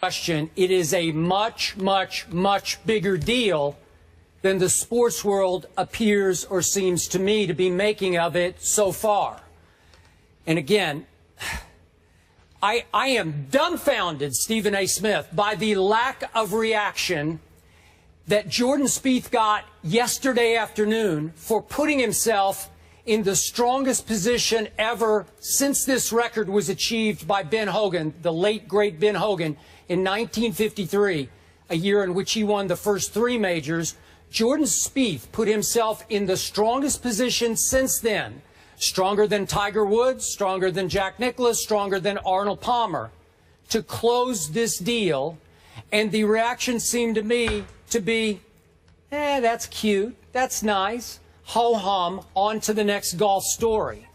Question, it is a much, much, much bigger deal than the sports world appears or seems to me to be making of it so far. And again, I am dumbfounded, Stephen A. Smith, by the lack of reaction that Jordan Spieth got yesterday afternoon for putting himself in the strongest position ever since this record was achieved by Ben Hogan, the late, great Ben Hogan, in 1953, a year in which he won the first 3 majors. Jordan Spieth put himself in the strongest position since then, stronger than Tiger Woods, stronger than Jack Nicklaus, stronger than Arnold Palmer, to close this deal. And the reaction seemed to me to be, that's cute, that's nice, ho-hum, on to the next golf story.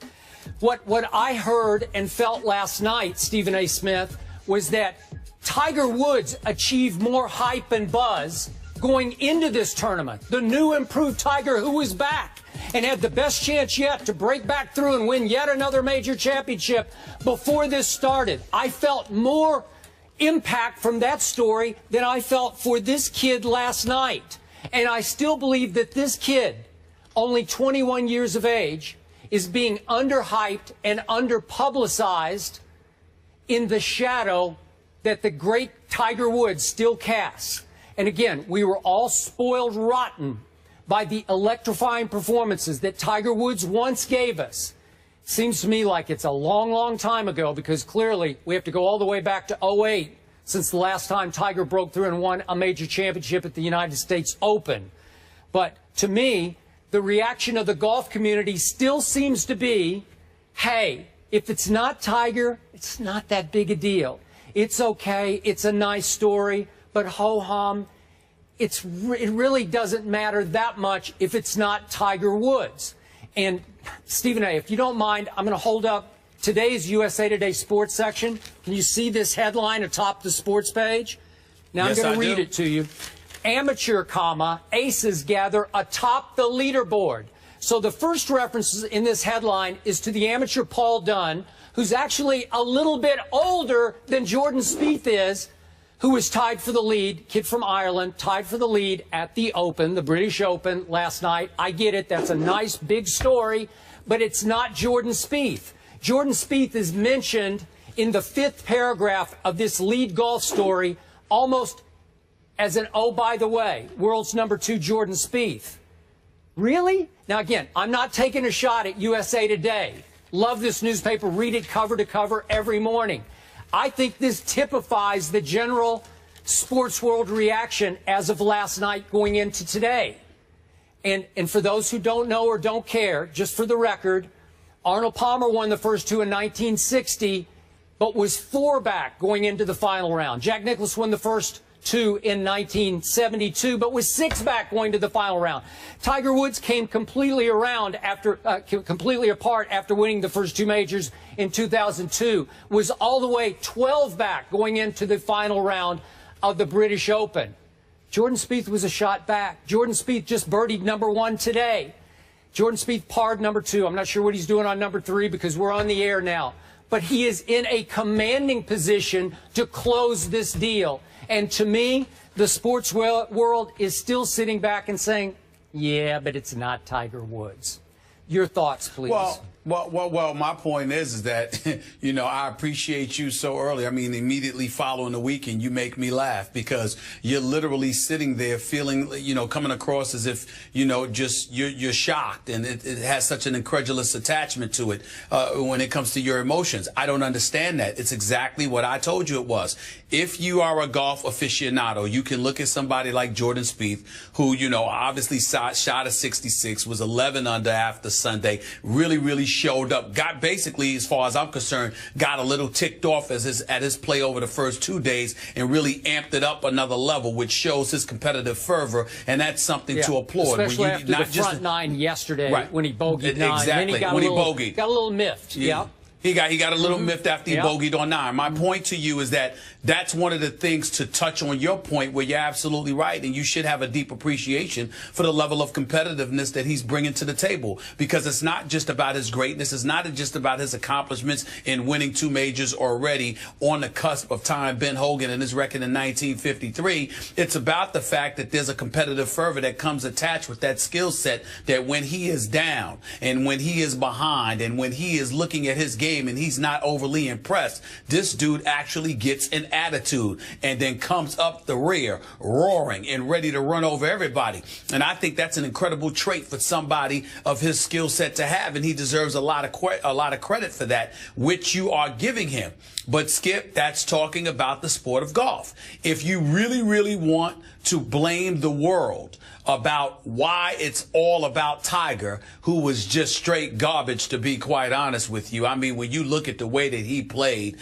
What I heard and felt last night, Stephen A. Smith, was that Tiger Woods achieved more hype and buzz going into this tournament. The new improved Tiger, who was back and had the best chance yet to break back through and win yet another major championship before this started. I felt more impact from that story than I felt for this kid last night. And I still believe that this kid, only 21 years of age, is being underhyped and underpublicized in the shadow that the great Tiger Woods still casts. And again, we were all spoiled rotten by the electrifying performances that Tiger Woods once gave us. Seems to me like it's a long, long time ago, because clearly we have to go all the way back to '08 since the last time Tiger broke through and won a major championship at the United States Open. But to me, the reaction of the golf community still seems to be, hey, if it's not Tiger, it's not that big a deal. It's okay, it's a nice story, but ho-hum, it really doesn't matter that much if it's not Tiger Woods. And Stephen A., if you don't mind, I'm going to hold up today's USA Today sports section. Can you see this headline atop the sports page? Now yes, I'm going to read it to you. Amateur, comma, aces gather atop the leaderboard. So the first reference in this headline is to the amateur Paul Dunn, who's actually a little bit older than Jordan Spieth is, who was tied for the lead, kid from Ireland, tied for the lead at the Open, the British Open last night. I get it. That's a nice big story, but it's not Jordan Spieth. Jordan Spieth is mentioned in the 5th paragraph of this lead golf story almost as an, oh, by the way, world's #2 Jordan Spieth. Really? Now, again, I'm not taking a shot at USA Today. Love this newspaper. Read it cover to cover every morning. I think this typifies the general sports world reaction as of last night going into today. And for those who don't know or don't care, just for the record, Arnold Palmer won the first 2 in 1960, but was 4 back going into the final round. Jack Nicklaus won the first 2 in 1972, but was 6 back going to the final round. Tiger Woods came completely apart after winning the first 2 majors in 2002, was all the way 12 back going into the final round of the British Open. Jordan Spieth was a shot back. Jordan Spieth just birdied #1 today. Jordan Spieth parred #2. I'm not sure what he's doing on #3 because we're on the air now. But he is in a commanding position to close this deal. And to me, the sports world is still sitting back and saying, yeah, but it's not Tiger Woods. Your thoughts, please. Well, my point is that, you know, I appreciate you so early. I mean, immediately following the weekend, you make me laugh because you're literally sitting there feeling, you know, coming across as if, you know, just you're shocked, and it has such an incredulous attachment to it when it comes to your emotions. I don't understand that. It's exactly what I told you it was. If you are a golf aficionado, you can look at somebody like Jordan Spieth, who, you know, obviously shot a 66, was 11 under after Sunday, really showed up, got basically, as far as I'm concerned, got a little ticked off at his play over the first 2 days and really amped it up another level, which shows his competitive fervor, and that's something to applaud. Especially after the front 9 yesterday, right, when he bogeyed 9. Exactly, Then he got a little miffed. Yeah. He got a little miffed after he bogeyed on 9. My point to you is that that's one of the things, to touch on your point, where you're absolutely right, and you should have a deep appreciation for the level of competitiveness that he's bringing to the table, because it's not just about his greatness. It's not just about his accomplishments in winning 2 majors already, on the cusp of tying Ben Hogan and his record in 1953. It's about the fact that there's a competitive fervor that comes attached with that skill set, that when he is down and when he is behind and when he is looking at his game and he's not overly impressed, this dude actually gets an attitude and then comes up the rear roaring and ready to run over everybody. And I think that's an incredible trait for somebody of his skill set to have, and he deserves a lot of credit for that, which you are giving him. But Skip, that's talking about the sport of golf. If you really, really want to blame the world about why it's all about Tiger, who was just straight garbage, to be quite honest with you. I mean, when you look at the way that he played,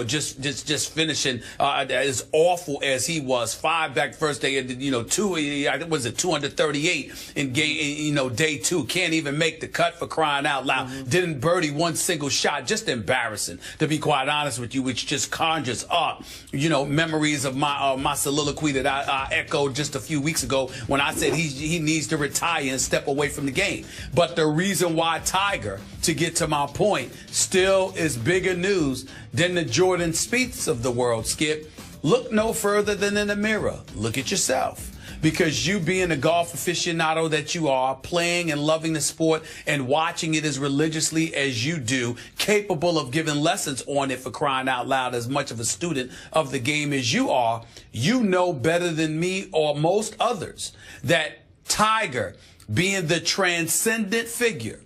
just finishing as awful as he was, 5 back first day, 238 in game, day 2, can't even make the cut, for crying out loud. Didn't birdie 1 single shot, just embarrassing, to be quite honest with you, which just conjures up, memories of my soliloquy that I echoed just a few weeks ago when I said he needs to retire and step away from the game. But the reason why Tiger, to get to my point, still is bigger news than the Jordan Spieths of the world, Skip, look no further than in the mirror. Look at yourself. Because you, being a golf aficionado that you are, playing and loving the sport and watching it as religiously as you do, capable of giving lessons on it, for crying out loud, as much of a student of the game as you are, you know better than me or most others that Tiger, being the transcendent figure,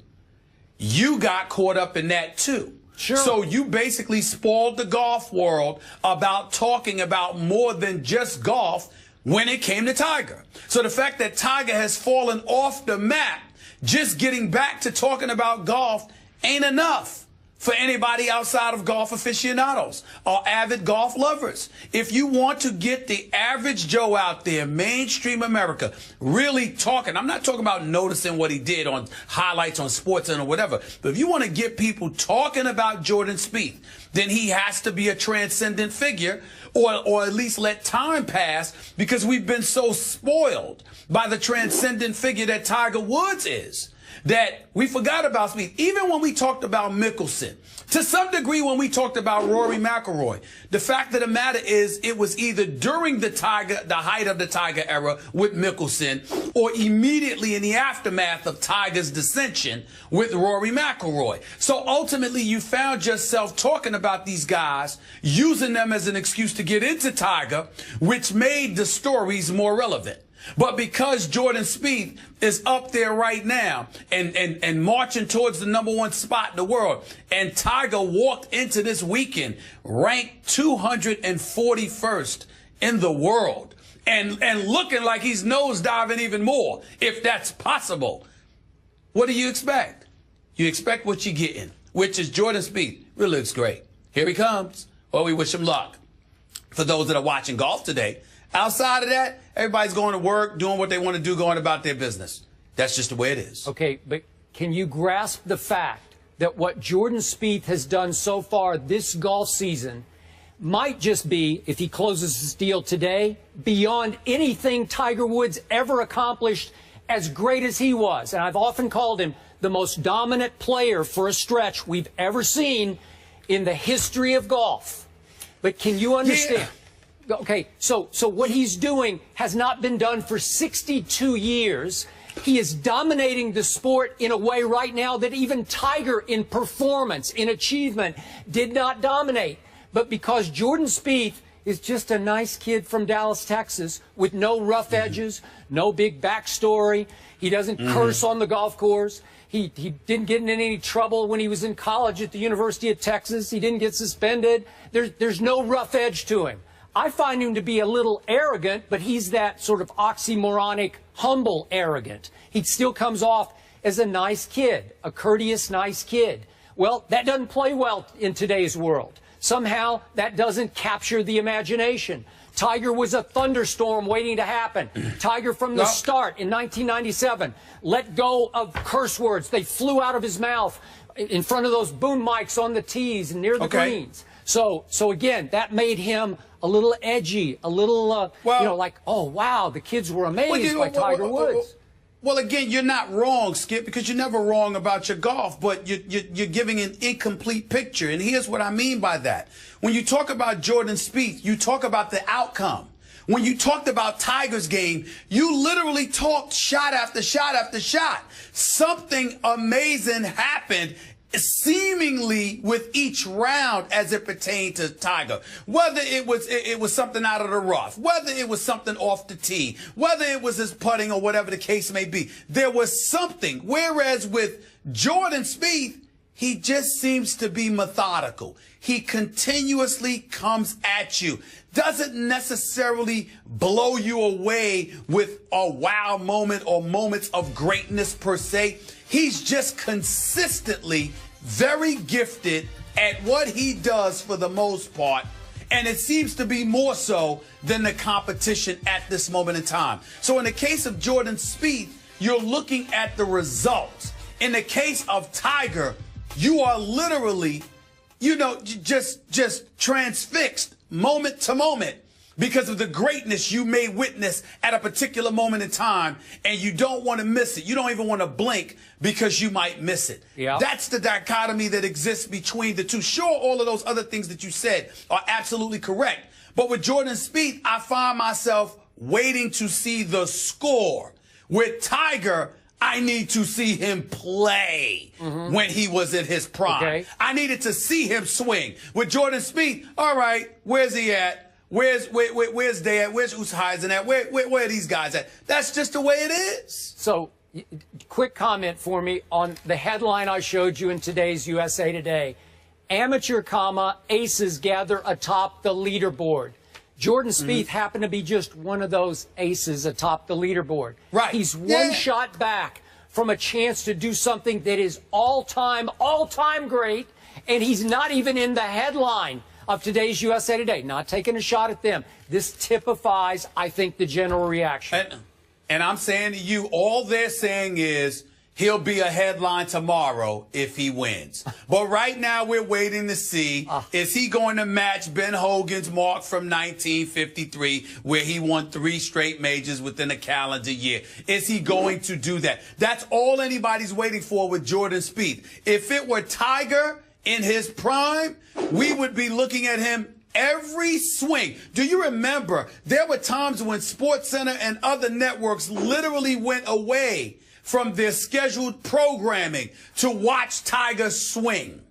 you got caught up in that too. Sure. So you basically spoiled the golf world about talking about more than just golf when it came to Tiger. So the fact that Tiger has fallen off the map, just getting back to talking about golf, ain't enough for anybody outside of golf aficionados or avid golf lovers. If you want to get the average Joe out there, mainstream America, really talking, I'm not talking about noticing what he did on highlights on SportsCenter or whatever, but if you want to get people talking about Jordan Spieth, then he has to be a transcendent figure, or at least let time pass, because we've been so spoiled by the transcendent figure that Tiger Woods is, that we forgot about Spieth. Even when we talked about Mickelson, to some degree when we talked about Rory McIlroy, the fact of the matter is it was either during the height of the Tiger era with Mickelson, or immediately in the aftermath of Tiger's dissension with Rory McIlroy. So ultimately you found yourself talking about these guys, using them as an excuse to get into Tiger, which made the stories more relevant. But because Jordan Spieth is up there right now and marching towards the #1 spot in the world, and Tiger walked into this weekend ranked 241st in the world and looking like he's nosediving even more, if that's possible, what do you expect? You expect what you're getting, which is Jordan Spieth. Really looks great. Here he comes. Well, we wish him luck. For those that are watching golf today, outside of that, everybody's going to work, doing what they want to do, going about their business. That's just the way it is. Okay, but can you grasp the fact that what Jordan Spieth has done so far this golf season might just be, if he closes his deal today, beyond anything Tiger Woods ever accomplished, as great as he was? And I've often called him the most dominant player for a stretch we've ever seen in the history of golf. But can you understand? Yeah. Okay, so what he's doing has not been done for 62 years. He is dominating the sport in a way right now that even Tiger, in performance, in achievement, did not dominate. But because Jordan Spieth is just a nice kid from Dallas, Texas, with no rough edges, no big backstory, he doesn't curse on the golf course, he didn't get in any trouble when he was in college at the University of Texas, he didn't get suspended, there's no rough edge to him. I find him to be a little arrogant, but he's that sort of oxymoronic, humble arrogant. He still comes off as a nice kid, a courteous, nice kid. Well, that doesn't play well in today's world. Somehow, that doesn't capture the imagination. Tiger was a thunderstorm waiting to happen. Tiger, from the start in 1997, let go of curse words. They flew out of his mouth in front of those boom mics on the tees and near the greens. So again, that made him a little edgy, a little, like, oh, wow, the kids were amazed by Tiger Woods. Well, again, you're not wrong, Skip, because you're never wrong about your golf, but you're giving an incomplete picture. And here's what I mean by that. When you talk about Jordan Spieth, you talk about the outcome. When you talked about Tiger's game, you literally talked shot after shot after shot. Something amazing happened seemingly with each round as it pertained to Tiger. Whether it was something out of the rough, whether it was something off the tee, whether it was his putting or whatever the case may be, there was something. Whereas with Jordan Spieth, he just seems to be methodical. He continuously comes at you. Doesn't necessarily blow you away with a wow moment or moments of greatness per se. He's just consistently very gifted at what he does for the most part. And it seems to be more so than the competition at this moment in time. So in the case of Jordan Spieth, you're looking at the results. In the case of Tiger, you are literally, just transfixed moment to moment because of the greatness you may witness at a particular moment in time, and you don't want to miss it. You don't even want to blink because you might miss it. Yeah. That's the dichotomy that exists between the two. Sure, all of those other things that you said are absolutely correct. But with Jordan Spieth, I find myself waiting to see the score. With Tiger, I need to see him play when he was in his prime. Okay. I needed to see him swing. With Jordan Spieth, all right, where's he at? Where's Day at? Where's Oosthuizen at? Where are these guys at? That's just the way it is. So, quick comment for me on the headline I showed you in today's USA Today. Amateur, aces gather atop the leaderboard. Jordan Spieth happened to be just one of those aces atop the leaderboard. Right. He's one shot back from a chance to do something that is all-time great, and he's not even in the headline of today's USA Today. Not taking a shot at them. This typifies, I think, the general reaction. And I'm saying to you, all they're saying is he'll be a headline tomorrow if he wins. But right now we're waiting to see, is he going to match Ben Hogan's mark from 1953 where he won 3 straight majors within a calendar year? Is he going to do that? That's all anybody's waiting for with Jordan Spieth. If it were Tiger in his prime, we would be looking at him every swing. Do you remember there were times when SportsCenter and other networks literally went away from their scheduled programming to watch Tiger swing?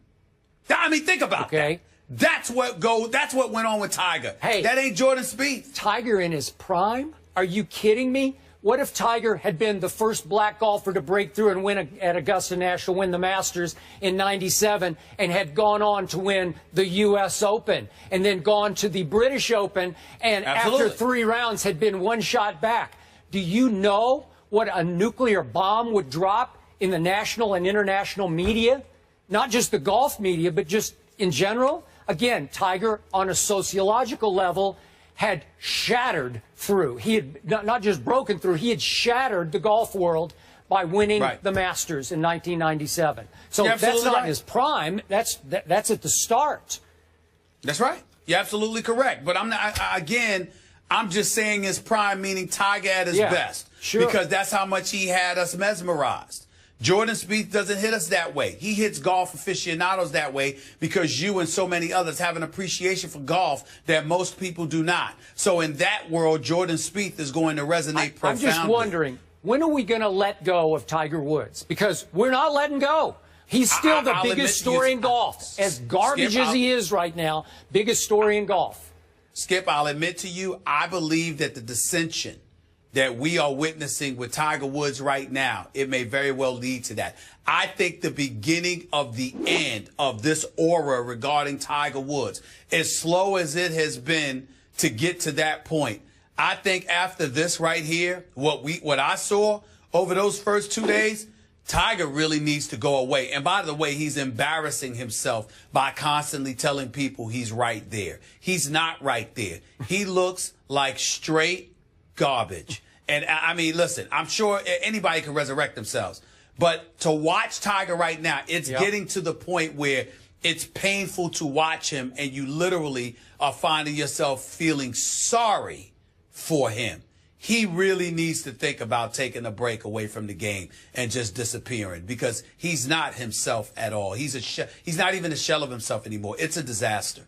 I mean, think about that. That's what went on with Tiger. Hey, that ain't Jordan Spieth. Tiger in his prime? Are you kidding me? What if Tiger had been the first black golfer to break through and win at Augusta National, win the Masters in '97, and had gone on to win the U.S. Open, and then gone to the British Open, and after 3 rounds had been 1 shot back? Do you know what a nuclear bomb would drop in the national and international media? Not just the golf media, but just in general. Again, Tiger, on a sociological level, had shattered through. He had not just broken through, he had shattered the golf world by winning the Masters in 1997. So that's not his prime. That's at the start. That's right. You're absolutely correct. But I'm just saying his prime, meaning Tiger at his best. Sure. Because that's how much he had us mesmerized. Jordan Spieth doesn't hit us that way. He hits golf aficionados that way because you and so many others have an appreciation for golf that most people do not. So in that world, Jordan Spieth is going to resonate profoundly. I'm just wondering, when are we going to let go of Tiger Woods? Because we're not letting go. He's still the biggest story in golf. As garbage as he is right now, biggest story in golf. Skip, I'll admit to you, I believe that the dissension that we are witnessing with Tiger Woods right now, it may very well lead to that. I think the beginning of the end of this aura regarding Tiger Woods, as slow as it has been to get to that point, I think after this right here, what I saw over those first 2 days, Tiger really needs to go away. And by the way, he's embarrassing himself by constantly telling people he's right there. He's not right there. He looks like straight garbage. And I mean, listen, I'm sure anybody can resurrect themselves. But to watch Tiger right now, it's Yep. getting to the point where it's painful to watch him, and you literally are finding yourself feeling sorry for him. He really needs to think about taking a break away from the game and just disappearing, because he's not himself at all. He's not even a shell of himself anymore. It's a disaster.